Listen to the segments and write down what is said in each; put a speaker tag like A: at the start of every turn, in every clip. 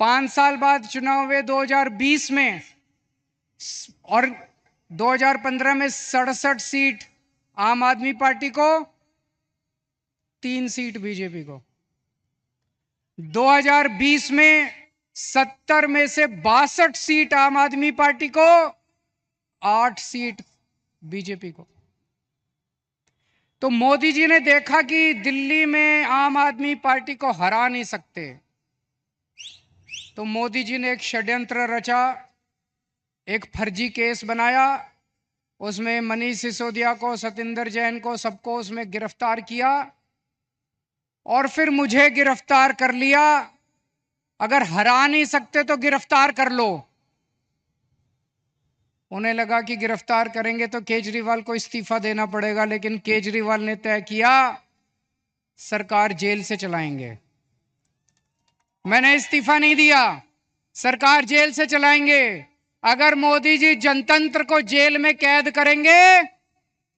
A: 5 साल बाद चुनाव हुए 2020 में और 2015 में 67 सीट आम आदमी पार्टी को, 3 सीट बीजेपी को। 2020 में 70 में से 62 सीट आम आदमी पार्टी को, 8 सीट बीजेपी को। तो मोदी जी ने देखा कि दिल्ली में आम आदमी पार्टी को हरा नहीं सकते, तो मोदी जी ने एक षड्यंत्र रचा, एक फर्जी केस बनाया, उसमें मनीष सिसोदिया को, सतिंदर जैन को, सबको उसमें गिरफ्तार किया और फिर मुझे गिरफ्तार कर लिया। अगर हरा नहीं सकते तो गिरफ्तार कर लो। उन्हें लगा कि गिरफ्तार करेंगे तो केजरीवाल को इस्तीफा देना पड़ेगा, लेकिन केजरीवाल ने तय किया सरकार जेल से चलाएंगे। मैंने इस्तीफा नहीं दिया, सरकार जेल से चलाएंगे। अगर मोदी जी जनतंत्र को जेल में कैद करेंगे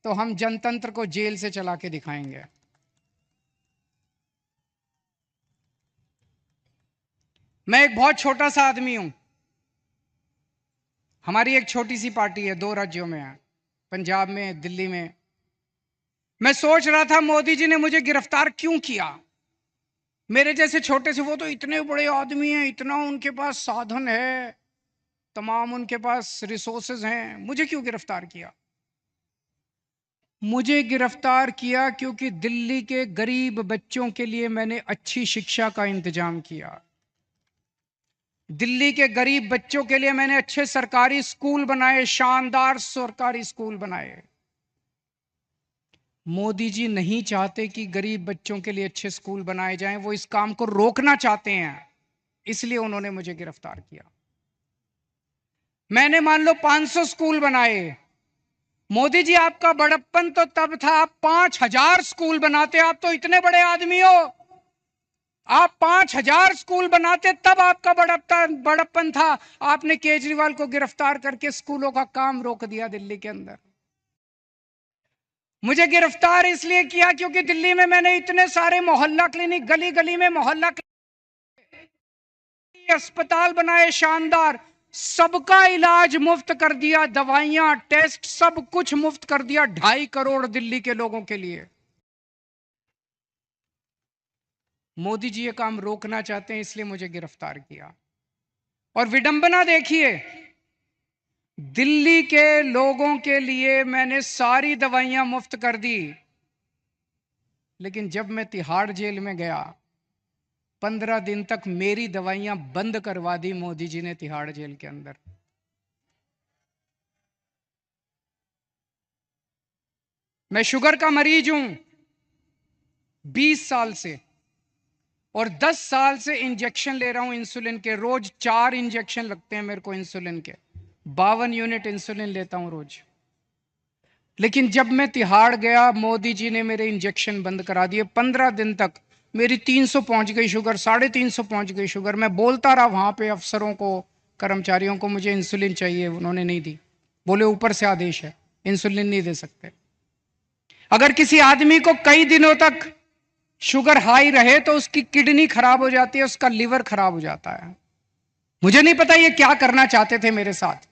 A: तो हम जनतंत्र को जेल से चला के दिखाएंगे। मैं एक बहुत छोटा सा आदमी हूं। हमारी एक छोटी सी पार्टी है, 2 राज्यों में है, पंजाब में, दिल्ली में। मैं सोच रहा था मोदी जी ने मुझे गिरफ्तार क्यों किया। मेरे जैसे छोटे से, वो तो इतने बड़े आदमी हैं, इतना उनके पास साधन है, तमाम उनके पास रिसोर्सेज हैं, मुझे क्यों गिरफ्तार किया। मुझे गिरफ्तार किया क्योंकि दिल्ली के गरीब बच्चों के लिए मैंने अच्छी शिक्षा का इंतजाम किया। दिल्ली के गरीब बच्चों के लिए मैंने अच्छे सरकारी स्कूल बनाए, शानदार सरकारी स्कूल बनाए। मोदी जी नहीं चाहते कि गरीब बच्चों के लिए अच्छे स्कूल बनाए जाएं, वो इस काम को रोकना चाहते हैं, इसलिए उन्होंने मुझे गिरफ्तार किया। मैंने मान लो 500 स्कूल बनाए। मोदी जी, आपका बड़प्पन तो तब था आप 5000 स्कूल बनाते। आप तो इतने बड़े आदमी हो, आप 5000 स्कूल बनाते, तब आपका बड़प्पन था। आपने केजरीवाल को गिरफ्तार करके स्कूलों का काम रोक दिया दिल्ली के अंदर। मुझे गिरफ्तार इसलिए किया क्योंकि दिल्ली में मैंने इतने सारे मोहल्ला क्लिनिक, गली गली में मोहल्ला क्लिनिक, अस्पताल बनाए शानदार, सबका इलाज मुफ्त कर दिया, दवाइयां, टेस्ट, सब कुछ मुफ्त कर दिया 2.5 करोड़ दिल्ली के लोगों के लिए। मोदी जी ये काम रोकना चाहते हैं, इसलिए मुझे गिरफ्तार किया। और विडंबना देखिए, दिल्ली के लोगों के लिए मैंने सारी दवाइयां मुफ्त कर दी, लेकिन जब मैं तिहाड़ जेल में गया 15 दिन तक मेरी दवाइयां बंद करवा दी मोदी जी ने तिहाड़ जेल के अंदर। मैं शुगर का मरीज हूं 20 साल से, और 10 साल से इंजेक्शन ले रहा हूं इंसुलिन के। रोज 4 इंजेक्शन लगते हैं मेरे को इंसुलिन के, 52 यूनिट इंसुलिन लेता हूं रोज। लेकिन जब मैं तिहाड़ गया, मोदी जी ने मेरे इंजेक्शन बंद करा दिए। 15 दिन तक मेरी 300 पहुंच गई शुगर, 350 पहुंच गई शुगर। मैं बोलता रहा वहां पे अफसरों को, कर्मचारियों को, मुझे इंसुलिन चाहिए, उन्होंने नहीं दी। बोले ऊपर से आदेश है, इंसुलिन नहीं दे सकते। अगर किसी आदमी को कई दिनों तक शुगर हाई रहे तो उसकी किडनी खराब हो जाती है, उसका लिवर खराब हो जाता है। मुझे नहीं पता ये क्या करना चाहते थे मेरे साथ,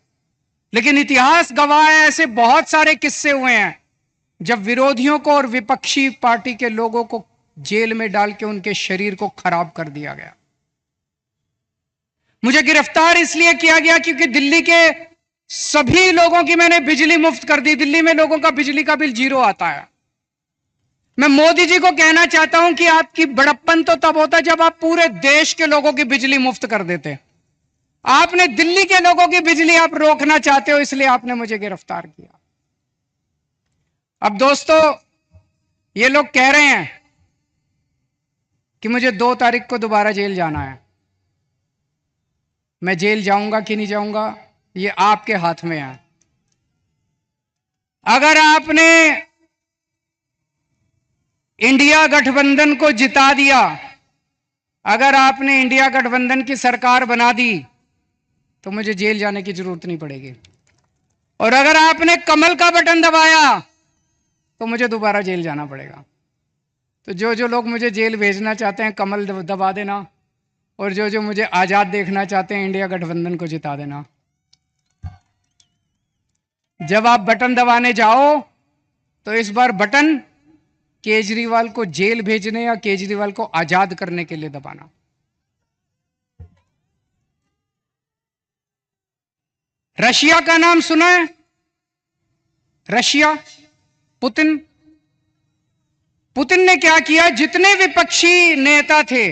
A: लेकिन इतिहास गवाह है, ऐसे बहुत सारे किस्से हुए हैं जब विरोधियों को और विपक्षी पार्टी के लोगों को जेल में डाल के उनके शरीर को खराब कर दिया गया। मुझे गिरफ्तार इसलिए किया गया क्योंकि दिल्ली के सभी लोगों की मैंने बिजली मुफ्त कर दी। दिल्ली में लोगों का बिजली का बिल 0 आता है। मैं मोदी जी को कहना चाहता हूं कि आपकी बड़प्पन तो तब होता जब आप पूरे देश के लोगों की बिजली मुफ्त कर देते। आपने दिल्ली के लोगों की बिजली आप रोकना चाहते हो, इसलिए आपने मुझे गिरफ्तार किया। अब दोस्तों, ये लोग कह रहे हैं कि मुझे 2 तारीख को दोबारा जेल जाना है। मैं जेल जाऊंगा कि नहीं जाऊंगा, ये आपके हाथ में है। अगर आपने इंडिया गठबंधन को जिता दिया, अगर आपने इंडिया गठबंधन की सरकार बना दी, तो मुझे जेल जाने की जरूरत नहीं पड़ेगी। और अगर आपने कमल का बटन दबाया तो मुझे दोबारा जेल जाना पड़ेगा। तो जो जो लोग मुझे जेल भेजना चाहते हैं, कमल दबा देना और जो जो मुझे आजाद देखना चाहते हैं, इंडिया गठबंधन को जिता देना। जब आप बटन दबाने जाओ तो इस बार बटन केजरीवाल को जेल भेजने या केजरीवाल को आजाद करने के लिए दबाना। रशिया का नाम सुना है? Russia, Putin. पुतिन ने क्या किया, जितने विपक्षी नेता थे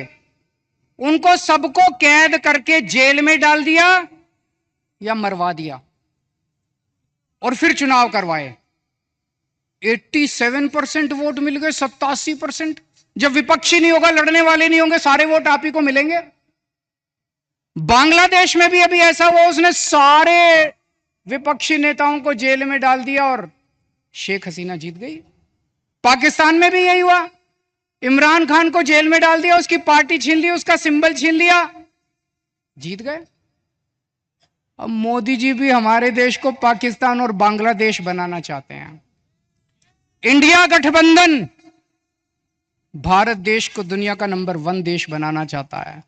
A: उनको सबको कैद करके जेल में डाल दिया या मरवा दिया और फिर चुनाव करवाए। 87% वोट मिल गए, 87%। जब विपक्षी नहीं होगा, लड़ने वाले नहीं होंगे, सारे वोट आप ही को मिलेंगे। बांग्लादेश में भी अभी ऐसा हुआ, उसने सारे विपक्षी नेताओं को जेल में डाल दिया और शेख हसीना जीत गई। पाकिस्तान में भी यही हुआ, इमरान खान को जेल में डाल दिया, उसकी पार्टी छीन ली, उसका सिंबल छीन लिया, जीत गए। अब मोदी जी भी हमारे देश को पाकिस्तान और बांग्लादेश बनाना चाहते हैं। इंडिया गठबंधन भारत देश को दुनिया का नंबर 1 देश बनाना चाहता है।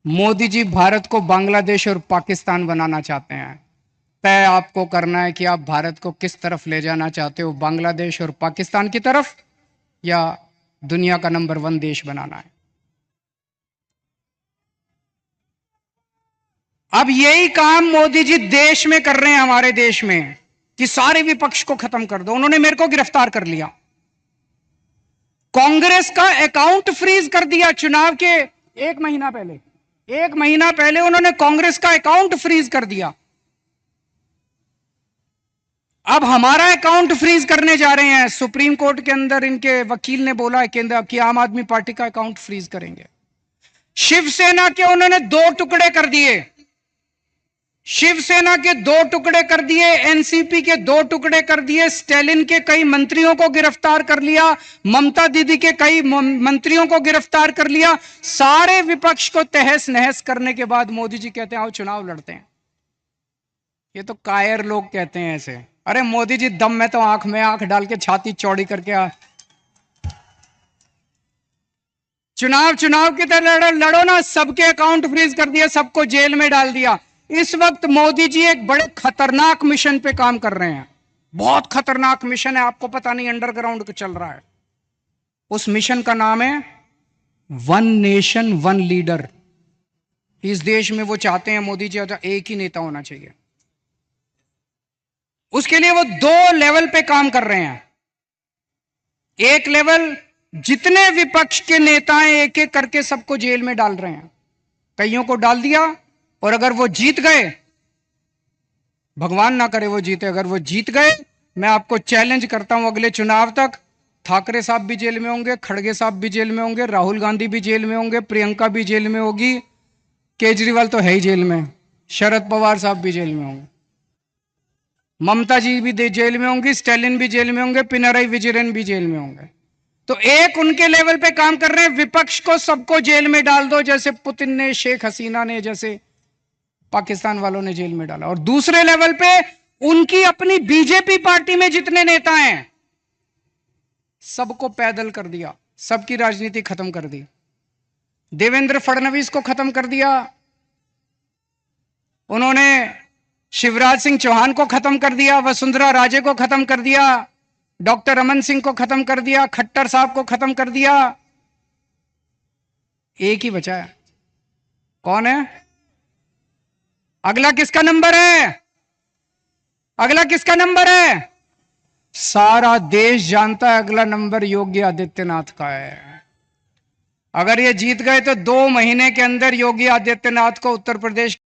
A: मोदी जी भारत को बांग्लादेश और पाकिस्तान बनाना चाहते हैं। तय आपको करना है कि आप भारत को किस तरफ ले जाना चाहते हो, बांग्लादेश और पाकिस्तान की तरफ या दुनिया का नंबर 1 देश बनाना है। अब यही काम मोदी जी देश में कर रहे हैं, हमारे देश में, कि सारे विपक्ष को खत्म कर दो। उन्होंने मेरे को गिरफ्तार कर लिया, कांग्रेस का अकाउंट फ्रीज कर दिया। चुनाव के 1 महीना पहले उन्होंने कांग्रेस का अकाउंट फ्रीज कर दिया। अब हमारा अकाउंट फ्रीज करने जा रहे हैं। सुप्रीम कोर्ट के अंदर इनके वकील ने बोला है कि आम आदमी पार्टी का अकाउंट फ्रीज करेंगे। शिवसेना के उन्होंने 2 टुकड़े कर दिए, शिवसेना के 2 टुकड़े कर दिए, एनसीपी के 2 टुकड़े कर दिए, स्टैलिन के कई मंत्रियों को गिरफ्तार कर लिया, ममता दीदी के कई मंत्रियों को गिरफ्तार कर लिया। सारे विपक्ष को तहस नहस करने के बाद मोदी जी कहते हैं आओ चुनाव लड़ते हैं। ये तो कायर लोग कहते हैं ऐसे। अरे मोदी जी दम में तो आंख में आंख डाल के छाती चौड़ी करके चुनाव की तरह लड़ो ना। सबके अकाउंट फ्रीज कर दिया, सबको जेल में डाल दिया। इस वक्त मोदी जी एक बड़े खतरनाक मिशन पे काम कर रहे हैं, बहुत खतरनाक मिशन है, आपको पता नहीं, अंडरग्राउंड चल रहा है। उस मिशन का नाम है 1 नेशन 1 लीडर। इस देश में वो चाहते हैं मोदी जी एक ही नेता होना चाहिए। उसके लिए वो 2 लेवल पे काम कर रहे हैं। एक लेवल, जितने विपक्ष के नेता हैं एक एक करके सबको जेल में डाल रहे हैं। कईयों को डाल दिया और अगर वो जीत गए, भगवान ना करे वो जीते, अगर वो जीत गए, मैं आपको चैलेंज करता हूं अगले चुनाव तक ठाकरे साहब भी जेल में होंगे, खड़गे साहब भी जेल में होंगे, राहुल गांधी भी जेल में होंगे, प्रियंका भी जेल में होगी, केजरीवाल तो है ही जेल में, शरद पवार साहब भी जेल में होंगे, ममता जी भी जेल में होंगी, स्टैलिन भी जेल में होंगे, पिनराई विजयन भी जेल में होंगे। तो एक उनके लेवल पे काम कर रहे हैं, विपक्ष को सबको जेल में डाल दो, जैसे पुतिन ने, शेख हसीना ने, जैसे पाकिस्तान वालों ने जेल में डाला। और दूसरे लेवल पे उनकी अपनी बीजेपी पार्टी में जितने नेता हैं सबको पैदल कर दिया, सबकी राजनीति खत्म कर दी। देवेंद्र फडणवीस को खत्म कर दिया, उन्होंने शिवराज सिंह चौहान को खत्म कर दिया, वसुंधरा राजे को खत्म कर दिया, डॉक्टर रमन सिंह को खत्म कर दिया, खट्टर साहब को खत्म कर दिया। एक ही बचा है, कौन है? अगला किसका नंबर है? अगला किसका नंबर है? सारा देश जानता है अगला नंबर योगी आदित्यनाथ का है। अगर ये जीत गए तो 2 महीने के अंदर योगी आदित्यनाथ को उत्तर प्रदेश